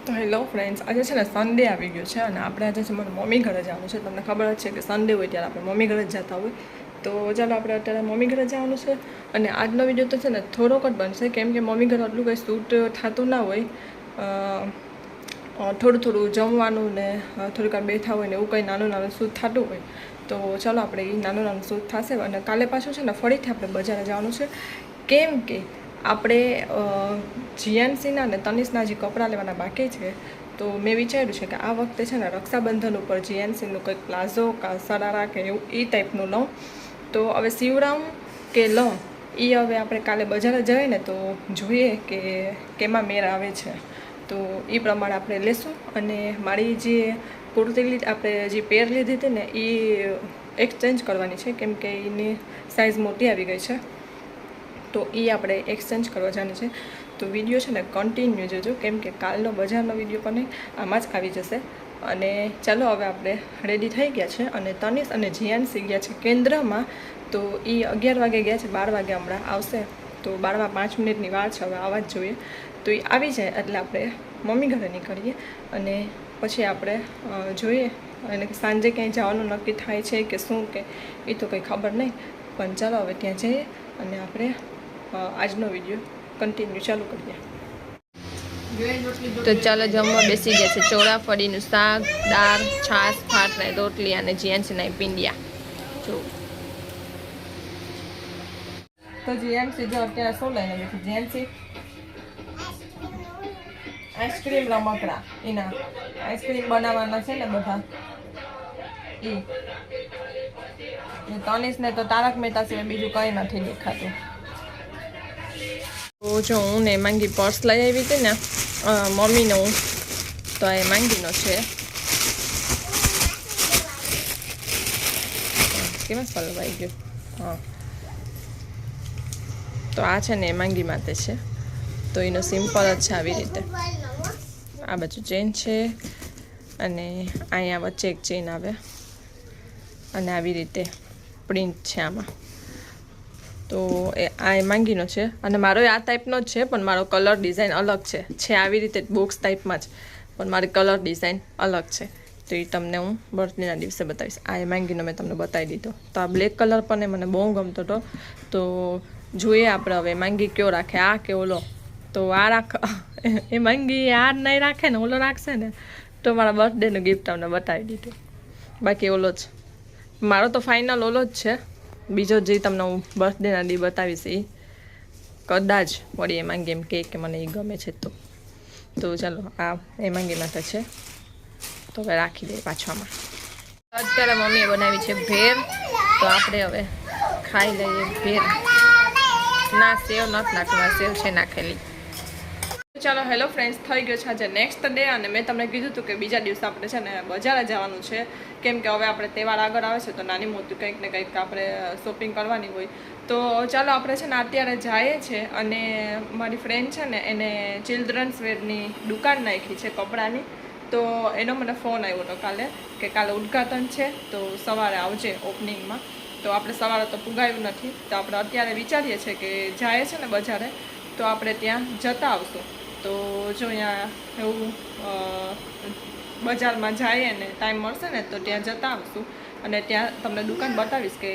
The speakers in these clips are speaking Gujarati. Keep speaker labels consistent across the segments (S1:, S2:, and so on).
S1: તો હેલો ફ્રેન્ડ્સ, આજે છે ને સન્ડે આવી ગયો છે અને આપણે આજે છે મને મમ્મી ઘરે જવાનું છે. તમને ખબર જ છે કે સન્ડે હોય ત્યારે આપણે મમ્મી ઘરે જ જતા હોય. તો ચાલો આપણે અત્યારે મમ્મી ઘરે જવાનું છે. અને આજનો વિડીયો તો છે ને થોડોક જ બનશે, કેમ કે મમ્મી ઘરે એટલું કંઈ શૂટ થતું ના હોય. થોડું થોડું જમવાનું ને થોડીક વાર બેઠા હોય ને એવું કંઈ નાનું નાનું શૂટ થતું હોય. તો ચાલો આપણે એ નાનું નાનું શૂટ થશે. અને કાલે પાછું છે ને ફરીથી આપણે બજારે જવાનું છે, કેમ કે આપણે જીએનસીના ને તનિષના જે કપડાં લેવાના બાકી છે. તો મેં વિચાર્યું છે કે આ વખતે છે ને રક્ષાબંધન ઉપર જીએનસીનું કંઈક પ્લાઝો કા સરારા કે એવું એ ટાઈપનું લઉં. તો હવે સીવડાવું કે લઉં એ હવે આપણે કાલે બજારે જઈએ ને તો જોઈએ કે કેમાં મેળ આવે છે. તો એ પ્રમાણે આપણે લેશું. અને મારી જે કુર્તી આપણે જે પેર લીધી હતી ને એ એક્સચેન્જ કરવાની છે, કેમ કે એની સાઇઝ મોટી આવી ગઈ છે. તો એ આપણે એક્સચેન્જ કરવા જવાની છે. તો વિડીયો છે ને કન્ટિન્યુ જોજો, કેમ કે કાલનો બજારનો વિડીયો પણ આમાં જ આવી જશે. અને ચાલો હવે આપણે રેડી થઈ ગયા છે અને તનિષ અને જીયાનસી ગયા છે કેન્દ્રમાં. તો એ 11 વાગે ગયા છે, 12 વાગે હમણાં આવશે. તો 12માં 5 મિનિટની વાર છે, હવે આવવા જ જોઈએ. તો એ આવી જાય એટલે આપણે મમ્મી ઘરે નીકળીએ અને પછી આપણે જોઈએ. અને સાંજે ક્યાંય જવાનું નક્કી થાય છે કે શું, કે એ તો કંઈ ખબર નહીં. પણ ચાલો હવે ત્યાં જઈએ અને આપણે આજનો વિડીયો કન્ટિન્યુ ચાલુ કરીએ. તો ચાલો જમવા બેસી ગયા છે. ચોળાફળીનું શાક, દાળ, છાશ, ભાત ને રોટલી અને જીએનસીના પીંડિયા. જો તો જીએનસી જો અત્યારે શું લઈને બેઠી? જીએનસી આઈસ્ક્રીમ રમકડા, એના આઈસ્ક્રીમ બનાવવાના છે ને બધા. તનિષને તો તારક મહેતા સિવાય બીજું કંઈ નથી દેખાતું. તો જો હું ને માંગી પર્સ લઈ આવી હતી ને મમ્મીને, હું તો એ માંગીનો છે. કેમાં સલવાઈ ગયું? હા, તો આ છે ને એ માંગી માટે છે. તો એનો સિમ્પલ જ છે આવી રીતે. આ બાજુ ચેન છે અને અહીંયા વચ્ચે એક ચેન આવે અને આવી રીતે પ્રિન્ટ છે આમાં. તો આ એ માંગીનો છે અને મારો આ ટાઈપનો જ છે, પણ મારો કલર ડિઝાઇન અલગ છે આવી રીતે બોક્સ ટાઈપમાં જ, પણ મારી કલર ડિઝાઇન અલગ છે. તો એ તમને હું બર્થડેના દિવસે બતાવીશ. આ એ માંગીનો મેં તમને બતાવી દીધો. તો આ બ્લેક કલર પણ મને બહુ ગમતો હતો. તો જોઈએ આપણે હવે માંગી કયો રાખે, આ કે ઓલો. તો આ રાખ, એ માંગી આ નહીં રાખે ને ઓલો રાખશે ને તો મારા બર્થડેનું ગિફ્ટ તમને બતાવી દીધું. બાકી ઓલો જ મારો તો ફાઇનલ ઓલો જ છે. બીજો જે તમને હું બર્થડેના દી બતાવીશ એ કદાચ વળી એ માંગી એમ કે મને એ ગમે છે. તો ચાલો આ એ માંગી માટે છે. તો હવે રાખી દઈએ પાછામાં. અત્યારે મમ્મીએ બનાવી છે ભેર, તો આપણે હવે ખાઈ લઈએ ભેર. ના, સેવ નથી નાખવા, સેવ છે નાખેલી. ચાલો હેલો ફ્રેન્ડ્સ, થઈ ગયો છે આજે નેક્સ્ટ ડે. અને મેં તમને કીધું હતું કે બીજા દિવસે આપણે છે ને બજારે જવાનું છે, કેમ કે હવે આપણે તહેવાર આગળ આવે છે તો નાની મોટી કંઈક ને કંઈક આપણે શોપિંગ કરવાની હોય. તો ચાલો આપણે છે ને અત્યારે જઈએ છીએ. અને મારી ફ્રેન્ડ છે ને એને ચિલ્ડ્રન્સ વેરની દુકાન નાખી છે કપડાની. તો એનો મને ફોન આવ્યો હતો કાલે કે કાલે ઉદ્ઘાટન છે, તો સવારે આવજે ઓપનિંગમાં. તો આપણે સવારે તો પુગાયું નથી, તો આપણે અત્યારે વિચારીએ છીએ કે જાય છે ને બજારે તો આપણે ત્યાં જતા આવશું. તો જો અહીંયા એવું બજારમાં જઈએ ને ટાઈમ મળશે ને તો ત્યાં જતા આવશું. અને ત્યાં તમને દુકાન બતાવીશ કે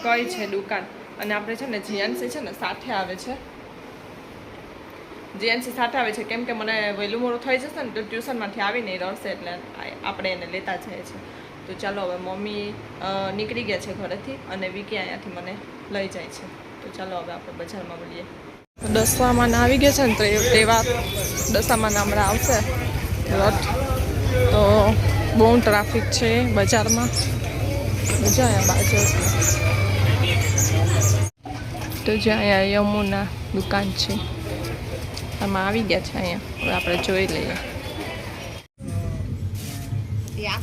S1: કઈ છે દુકાન. અને આપણે છે ને જીએનસી છે ને સાથે આવે છે. જીએનસી સાથે આવે છે કેમ કે મને વહેલું મોડું થઈ જશે ને તો ટ્યુશનમાંથી આવીને રડશે, એટલે આપણે એને લેતા જઈએ છીએ. તો ચાલો હવે મમ્મી નીકળી ગયા છે ઘરેથી અને વિકી અહીંયાથી મને લઈ જાય છે. તો ચાલો હવે આપણે બજારમાં મળીએ. દશામાં આવી ગયા છે ને તો તહેવાર દશામાં હમણાં આવશે રથ. તો બહુ ટ્રાફિક છે બજારમાં. મજા અહીંયા બાજુ તો જ્યાં અહીંયા યમુના દુકાન છે આમાં આવી ગયા છે. અહીંયા હવે આપણે જોઈ લઈએ.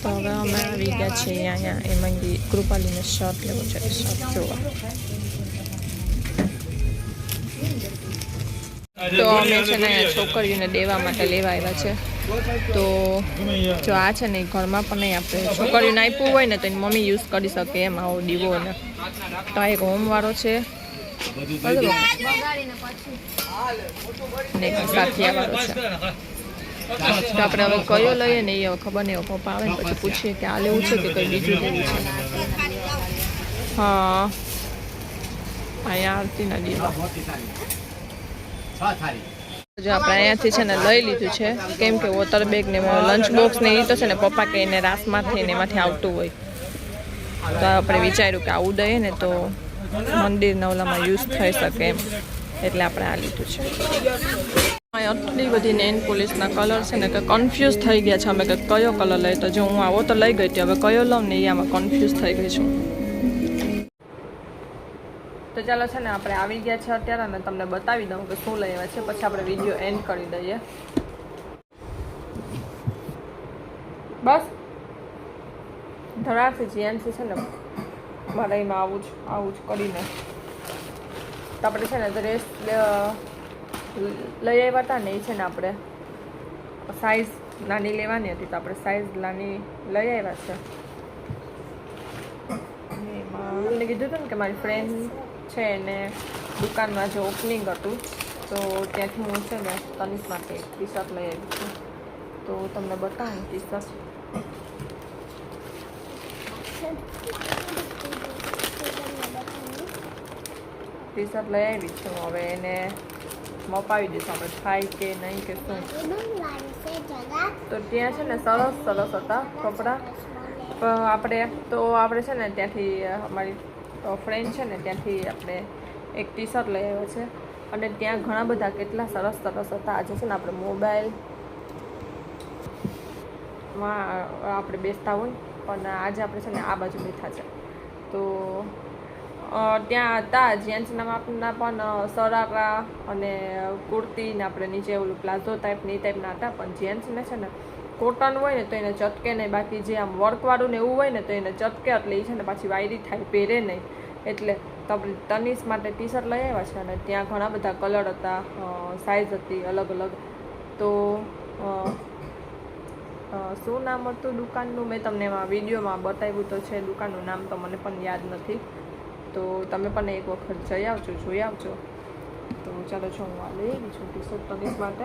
S1: તો હવે અમે આવી ગયા છીએ અહીંયા એ મંગી કૃપાલીને શર્ટ લેવો છે, શર્ટ જોવા. તો અમે છે ને છોકરીઓને દેવા માટે લેવા આવ્યા છે. તો જો આ છે ને ઘરમાં પણ નહીં, આપણે છોકરીઓને આપ્યું હોય ને તો એની મમ્મી યુઝ કરી શકે એમ આવો દીવો. ને તો આ એક હોમવાળો છે ને એક સાથિયાવાળો છે. તો આપણે હવે કયો લઈએ ને એ હવે ખબર નહીં. પપ્પા આવે ને પછી પૂછીએ કે આ લેવું છે કે કંઈ બીજું લેવું છે. હા અહીંયા આરતીના દીવા જો આપણે અહીંયાથી છે ને લઈ લીધું છે, કેમ કે વોટર બેગ ને લંચ બોક્સ ને એ તો છે ને પપ્પા કે એને રાસમાંથી ને એમાંથી આવતું હોય, તો આપણે વિચાર્યું કે આવું દઈએ ને તો મંદિરના ઓલામાં યુઝ થઈ શકે એમ, એટલે આપણે આ લીધું છે. આટલી બધી નેન પોલિશના કલર છે ને કે કન્ફ્યુઝ થઈ ગયા છે અમે કે કયો કલર લઈએ. તો જો હું આવો તો લઈ ગઈ હતી, હવે કયો લઉં ને એ આમાં કન્ફ્યુઝ થઈ ગઈ છું. તો ચાલો છે ને આપણે આવી ગયા છે અત્યારે, અને તમને બતાવી દઉં કે શું લઈ આવ્યા છે, પછી આપણે વિડીયો એન્ડ કરી દઈએ. બસ ધરાવથી જીએનસી છે ને મારે એમાં આવું જ કરીને તો આપણે છે ને ડ્રેસ લઈ આવ્યા હતા ને, એ છે ને આપણે સાઈઝ નાની લેવાની હતી, તો આપણે સાઈઝ નાની લઈ આવ્યા છે. એમાં મને કીધું હતું ને કે મારી ફ્રેન્ડ છે એને દુકાનમાં જે ઓપનિંગ હતું, તો ત્યાંથી હું છે ને તનિષ માટે એક ટી શર્ટ લઈ આવી છું. તો તમને બતાવું ટી શર્ટ લઈ આવી છું. હવે એને મપાવી દઈશું આપણે, થાય કે નહીં કે શું. તો ત્યાં છે ને સરસ હતા કપડાં. આપણે છે ને ત્યાંથી અમારી ફ્રેન્ડ છે ને ત્યાંથી આપણે એક ટી શર્ટ લઈ આવ્યા છે, અને ત્યાં ઘણા બધા કેટલા સરસ હતા. આજે છે ને આપણે મોબાઈલમાં આપણે બેસતા હોય, પણ આજે આપણે છે ને આ બાજુ બેઠા છે. તો ત્યાં હતા જેન્ટ્સના માપના પણ સરારા અને કુર્તી ને આપણે નીચે ઓલું પ્લાઝો ટાઈપની એ ટાઈપના હતા, પણ જેન્ટ્સને છે ને કોટન હોય ને તો એને ચટકે નહીં, બાકી જે આમ વર્કવાળું ને એવું હોય ને તો એને ચટકે, એટલે એ છે ને પાછી વાયરી થાય, પહેરે નહીં. એટલે તનિષ માટે ટી શર્ટ લઈ આવ્યા છે, અને ત્યાં ઘણા બધા કલર હતા, સાઇઝ હતી અલગ અલગ. તો શું નામ હતું દુકાનનું મેં તમને એમાં વિડીયોમાં બતાવ્યું તો છે, દુકાનનું નામ તો મને પણ યાદ નથી. તો તમે પણ એક વખત જોઈ આવજો. તો ચાલો છો, હું આ લઈ ગઈ છું ટી શર્ટ તનિષ માટે.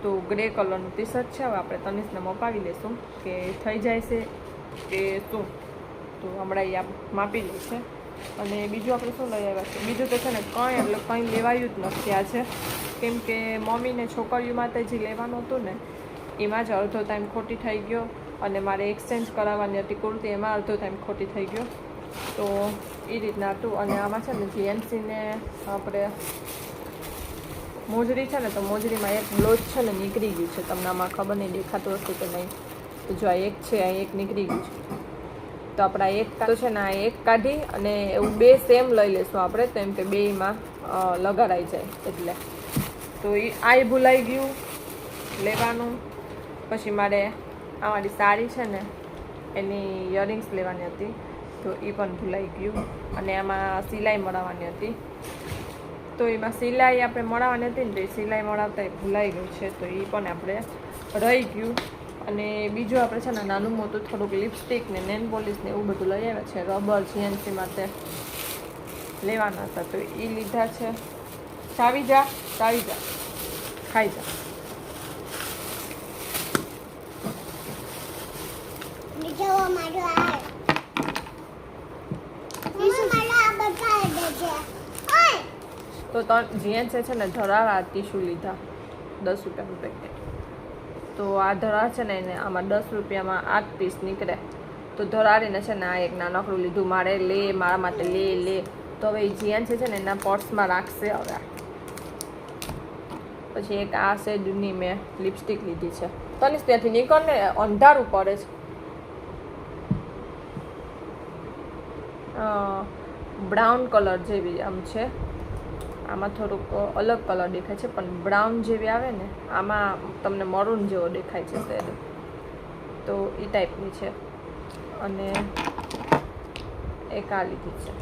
S1: તો ગ્રે કલરનું ટી શર્ટ છે. હવે આપણે તનિષને મપાવી લઈશું કે થઈ જાય છે કે શું. તો હમણાં એ માપી લે છે. અને બીજું આપણે શું લઈ આવ્યા છે, બીજું તો છે ને કંઈ લેવાયું જ નથી આજે, કેમ કે મમ્મીને છોકરીઓ માટે જે લેવાનું હતું ને એમાં જ અડધો ટાઈમ ખોટી થઈ ગયો, અને મારે એક્સચેન્જ કરાવવાની હતી કુર્તી, એમાં અડધો ટાઈમ ખોટી થઈ ગયો. તો એ રીતના હતું. અને આમાં છે ને જીએનસીને આપણે મોજરી છે ને, તો મોજરીમાં એક બ્લાઉઝ છે ને નીકળી ગયું છે, તમને આમાં ખબર નહીં દેખાતું હશે કે નહીં. તો જો આ એક છે, આ એક નીકળી ગયું છે. તો આપણે આ એક તો છે ને આ એક કાઢી અને એવું બે સેમ લઈ લઈશું આપણે, તો એમ કે બેયમાં લગાડાઈ જાય એટલે. તો આ ભૂલાઈ ગયું લેવાનું. પછી મારે આ મારી સાડી છે ને એની ઇયરિંગ્સ લેવાની હતી, તો એ પણ ભૂલાઈ ગયું. અને આમાં સિલાઈ મરાવવાની હતી, તો એમાં સિલાઈ આપણે મરાવવાની હતી ને, તો એ સિલાઈ મરાવતા એ ભૂલાઈ ગયું છે, તો એ પણ આપણે રહી ગયું. અને બીજું આપણે છે ને નાનું મોટું થોડુંક લિપસ્ટિક ને નેલ પોલિશ ને એવું બધું લઈ આવ્યા છે. રબર જીએનસી માટે લેવાના હતા, તો એ લીધા છે. ચાવી જા ખાઈ જા. તો જીએનસી છે ને ધરાવા ટીશ્યુ લીધા 10 રૂપિયાનું પેકેટ. તો આ ધરા છે ને એને આમાં 10 રૂપિયામાં 8 પીસ નીકળે. તો ધરાવીને છે ને આ એક નાનકડું લીધું, મારા માટે લે. તો હવે એ જીએનસી છે ને એના પર્સમાં રાખશે. હવે પછી એક આ શેડની મેં લિપસ્ટિક લીધી છે. તનિષ ત્યાંથી નીકળને, અંધારું પડે છે. બ્રાઉન કલર જેવી આમ છે, આમાં થોડુંક અલગ કલર દેખાય છે, પણ બ્રાઉન જેવી આવે ને આમાં તમને મરૂન જેવો દેખાય છે શેડ, તો એ ટાઈપની છે. અને એક આ લીધી છે,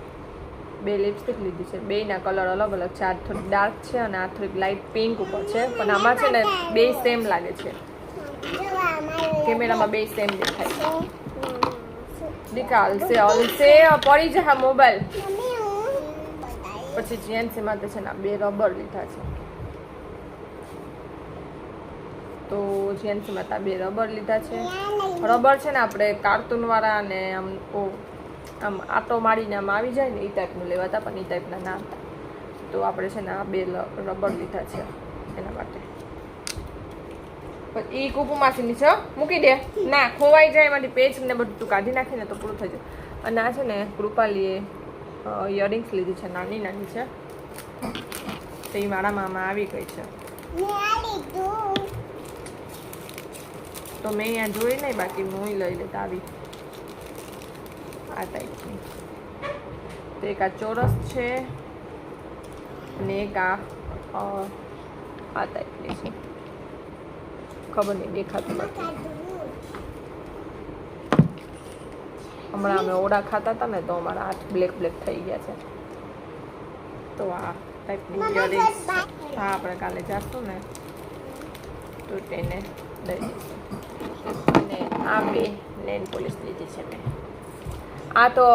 S1: 2 લિપસ્ટિક લીધી છે. બેયના કલર અલગ અલગ છે, આ થોડીક ડાર્ક છે અને આ થોડીક લાઇટ પિંક ઉપર છે, પણ આમાં છે ને 2 સેમ લાગે છે, કેમેરામાં 2 સેમ દેખાય છે. દીકા હલશે પડી જાય મોબાઈલ. પછી જીએનસી માટે છે ને 2 રબર લીધા છે. તો જીએનસી માટે 2 રબર લીધા છે. રબર છે ને આપણે કાર્ટૂનવાળા અને આમ આટો મારીને આમ આવી જાય ને એ ટાઈપનું લેવા હતા, પણ એ ટાઈપના ના હતા. તો આપણે છે ને 2 રબર લીધા છે એના માટે. પણ એ કુપુમાંથી નીચે મૂકી દે, ના ખોવાઈ જાય એમાંથી પેચ ને બધું કાઢી નાખીને તો પૂરું થઈ જાય. અને આ છે ને કૃપાલીએ ઇયરિંગ્સ લીધી છે, નાની નાની છે. તો એ મારા મામા આવી ગઈ છે. તો મેં અહીંયા જોઈ નહીં, બાકી હું લઈ લેતા આવી આ ટાઈપની. તો એક આ ચોરસ છે અને એક આ ટાઈપની છે. ખબર નહીં, દેખાતું નથી. હમણાં અમે ઓડા ખાતા હતા ને તો અમારા હાથ બ્લેક થઈ ગયા છે. તો આ ટાઈપની ઇયરિંગ્સ હા આપણે કાલે જઈશું ને તો તેને લઈ દઈશું. અને આ 2 નેલ પોલિશ લીધી છે મેં. આ તો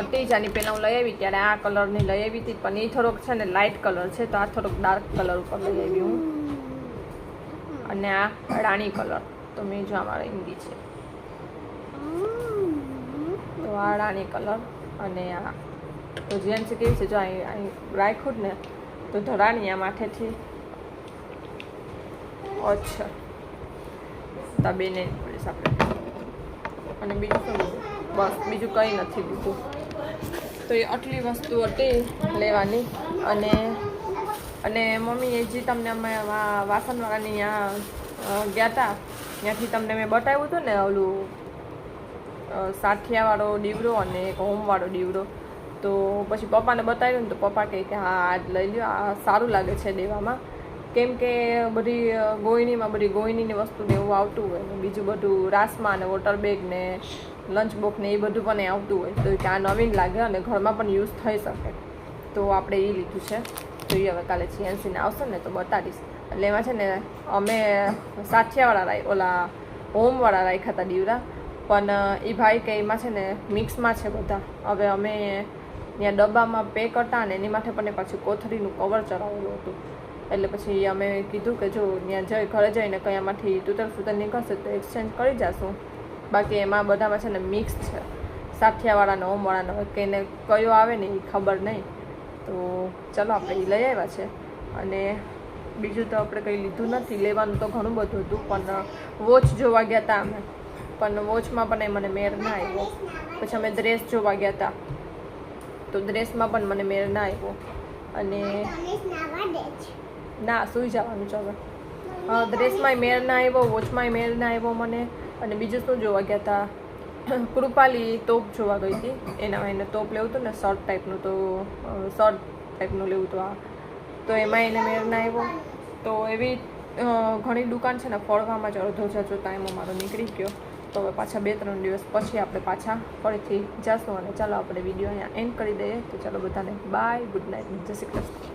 S1: હતી જ, આની પહેલાં હું લઈ આવી ત્યારે આ કલરની લઈ આવી હતી, પણ એ થોડોક છે ને લાઇટ કલર છે, તો આ થોડોક ડાર્ક કલર ઉપર લઈ આવી હું. અને આ રાણી કલર, તો મેં જો અમારા હિન્દી છે, તો આ રાણી કલર. અને આ તો જીએનસી કેવી છે, જો અહીં રાખ્યું જ ને તો ધરાણી આ માથેથી. અચ્છા, તો 2 નેલ પોલિશ આપણે. અને બીજું શું લીધું? બસ બીજું કંઈ નથી લીધું. તો એ આટલી વસ્તુ હતી લેવાની. અને મમ્મી એ જે તમને અમે વાસણવાળાની ત્યાં ગયા હતા ત્યાંથી તમને મેં બતાવ્યું હતું ને ઓલું સાથિયાવાળો દીવડો અને એક હોમવાળો દીવડો. તો પછી પપ્પાને બતાવ્યું ને તો પપ્પા કહે કે હા આ જ લઈ લ્યો, આ સારું લાગે છે દેવામાં. કેમ કે બધી ગોયણીની વસ્તુ ને એવું આવતું હોય ને બીજું બધું રાસમાં ને વોટર બેગ ને લંચ બોક્સ ને એ બધું પણ આવતું હોય, તો કે આ નવીન લાગે અને ઘરમાં પણ યુઝ થઈ શકે. તો આપણે એ લીધું છે. તો એ હવે કાલે જીએનસીને આવશે ને તો બતાવીશ. એટલે એમાં છે ને અમે સાથિયાવાળા ઓલા હોમવાળા રાખ્યા હતા દીવડા, પણ એ ભાઈ કે એમાં છે ને મિક્સમાં છે બધા. હવે અમે ત્યાં ડબ્બામાં પેક હતા ને એની માટે પણ પાછું કોથળીનું કવર ચડાવેલું હતું. એટલે પછી અમે કીધું કે જો ત્યાં ઘરે જઈને કયામાંથી તૂતર નીકળશે તો એક્સચેન્જ કરી જશું. બાકી એમાં બધામાં છે ને મિક્સ છે, સાથિયાવાળાને હોમવાળાને, કે એને કયો આવે ને એ ખબર નહીં. તો ચાલો આપણે એ લઈ આવ્યા છે. અને બીજું તો આપણે કંઈ લીધું નથી. લેવાનું તો ઘણું બધું હતું, પણ વોચ જોવા ગયા હતા અમે, પણ વોચમાં પણ મને મેળ ના આવ્યો. પછી અમે ડ્રેસ જોવા ગયા હતા, તો ડ્રેસમાં પણ મને મેળ ના આવ્યો. અને ના સૂઈ જવાનું છે હવે. ડ્રેસમાંય મેળ ના આવ્યો, વોચમાંય મેળ ના આવ્યો મને. અને બીજું શું જોવા ગયા હતા? કૃપાલી ટોપ જોવા ગઈ હતી. એને ટોપ લેવું હતું ને શર્ટ ટાઈપનું, તો શર્ટ ટાઈપનું લેવું હતું આ. તો એમાં એને મેળ ના આવ્યો. તો એવી ઘણી દુકાન છે ને ફળવામાં જ અડધો જાજો ટાઈમ અમારો નીકળી ગયો. તો હવે પાછા 2-3 દિવસ પછી આપણે પાછા ફરીથી જઈશું. અને ચાલો આપણે વિડીયો અહીંયા એન્ડ કરી દઈએ. તો ચાલો બધાને બાય, ગુડ નાઇટ, જય શ્રી કૃષ્ણ.